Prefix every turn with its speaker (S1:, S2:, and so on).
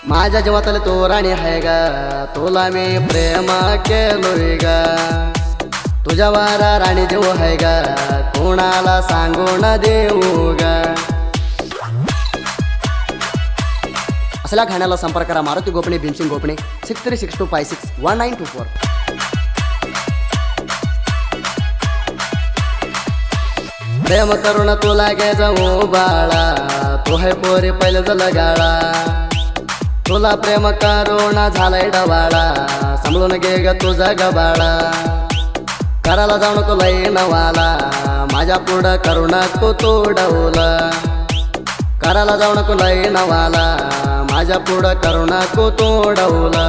S1: माझ्या जीवातले तो राणी आहे गा, तुला मी प्रेम केलोय गा. तुझ्या वारा राणी देऊ आहे गा, कोणाला सांगून देऊ गा. असल्या गाण्याला संपर्क करा मारुती गोपणे, भीमसिंग गोपणे, 6362561924. प्रेम करून तुला गे जाऊ बाळा, तू है पोरी पहिलं झालं गाळा. तुला प्रेम करून झालाय डवाळा, समजून घे ग तुझा गबाळा. करायला जाऊ नको लई नवाला, माझ्या पुढं करू नको तो डवला. करायला जाऊ नको लई नवाला, माझ्या पुढं करू नको तो डवला.